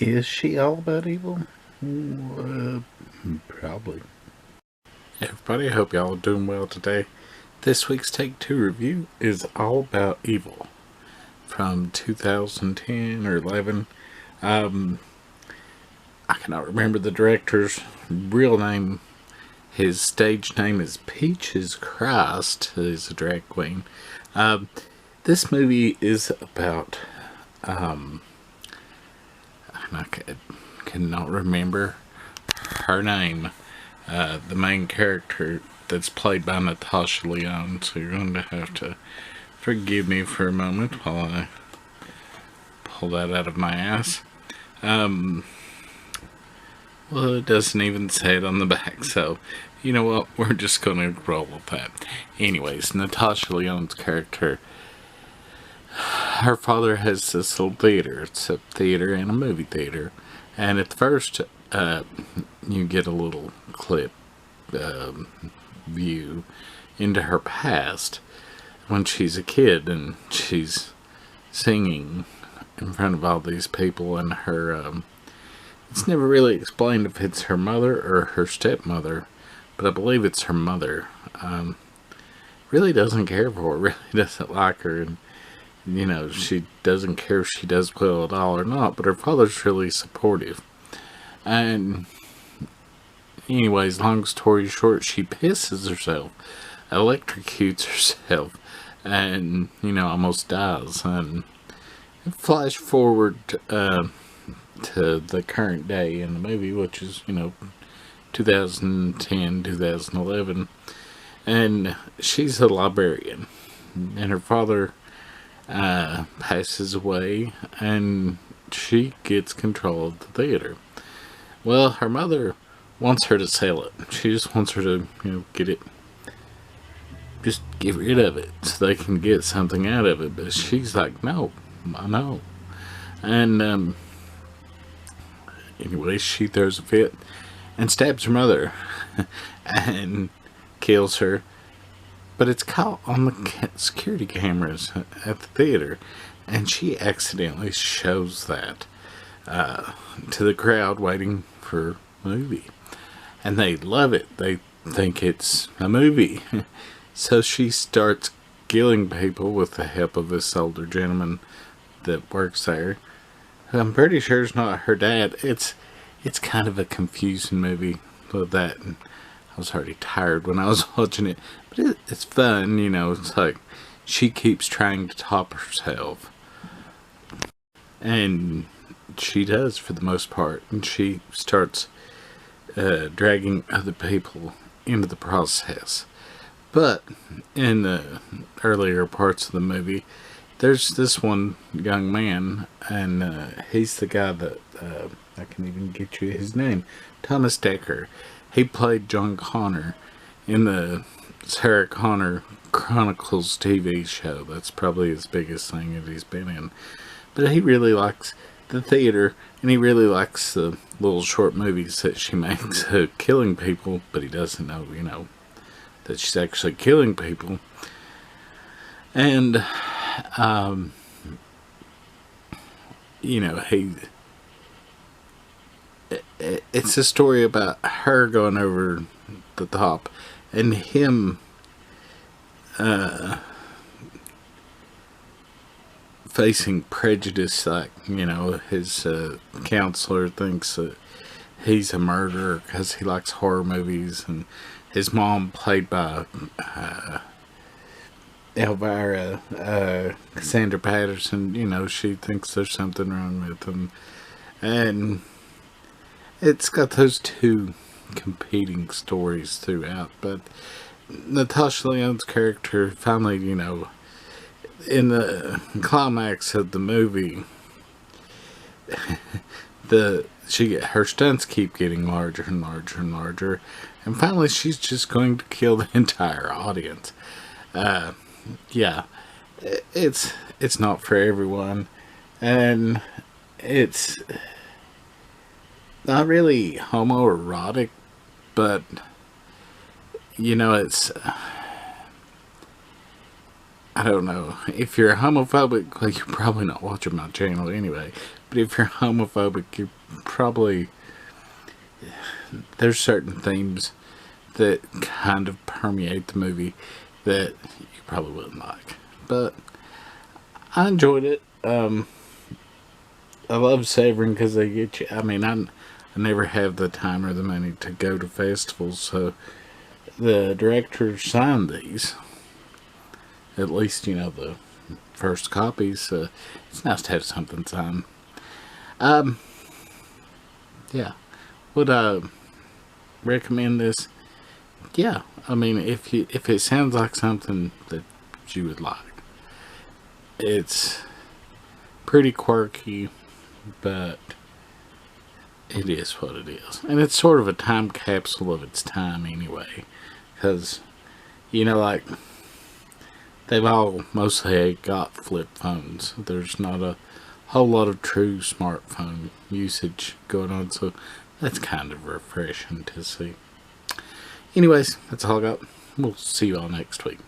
Is she all about evil? Probably. Everybody, I hope y'all are doing well today. This week's Take 2 review is All About Evil from 2010 or 11. I cannot remember the director's real name. His stage name is Peaches Christ. He's a drag queen. This movie is about, I cannot remember her name. The main character that's played by Natasha Lyonne, so you're going to have to forgive me for a moment while I pull that out of my ass. Well, it doesn't even say it on the back, so you know what? We're just going to roll with that. Anyways, Natasha Lyonne's character, her father has this little theater. It's a theater and a movie theater. And at first, you get a little clip view into her past when she's a kid and she's singing in front of all these people, and her it's never really explained if it's her mother or her stepmother, but I believe it's her mother. Really doesn't care for her, really doesn't like her, and you know, she doesn't care if she does well at all or not, but her father's really supportive. And anyways, long story short, she pisses herself, electrocutes herself, and, you know, almost dies. And flash forward to the current day in the movie, which is, you know, 2010, 2011. And she's a librarian, and her father passes away, and she gets control of the theater. Well, her mother wants her to sell it. She just wants her to, you know, get it, just get rid of it so they can get something out of it. But she's like, no, I know. And anyway, she throws a fit and stabs her mother and kills her. But it's caught on the security cameras at the theater, and she accidentally shows that to the crowd waiting for a movie. And they love it. They think it's a movie. So she starts killing people with the help of this older gentleman that works there. I'm pretty sure it's not her dad. It's kind of a confusing movie with that. And I was already tired when I was watching it. But it's fun, you know. It's like she keeps trying to top herself. And she does for the most part. And she starts dragging other people into the process. But in the earlier parts of the movie, there's this one young man, and he's the guy that, I can even get you his name, Thomas Dekker. He played John Connor in the Sarah Connor Chronicles TV show. That's probably his biggest thing that he's been in. But he really likes the theater, and he really likes the little short movies that she makes killing people, but he doesn't know, you know, that she's actually killing people. And you know, it's a story about her going over the top and him facing prejudice. Like, you know, his counselor thinks that he's a murderer because he likes horror movies, and his mom, played by Elvira, Cassandra Patterson, you know, she thinks there's something wrong with him. And it's got those two competing stories throughout. But Natasha Lyonne's character finally, you know, in the climax of the movie, her stunts keep getting larger and larger and larger, and finally she's just going to kill the entire audience. Yeah, it's not for everyone, and it's not really homoerotic, but you know, it's I don't know. If you're homophobic, well, you're probably not watching my channel anyway. But if you're homophobic, you're probably... There's certain themes that kind of permeate the movie that you probably wouldn't like. But I enjoyed it. I love Severin because they get you... I mean, I never have the time or the money to go to festivals, so the director signed these. At least, you know, the first copies. So it's nice to have something signed. Yeah. Would I recommend this? Yeah. I mean, if it sounds like something that you would like. It's pretty quirky, but it is what it is. And it's sort of a time capsule of its time anyway. Because, you know, like... They've all mostly got flip phones. There's not a whole lot of true smartphone usage going on, so that's kind of refreshing to see. Anyways, that's all I got. We'll see you all next week.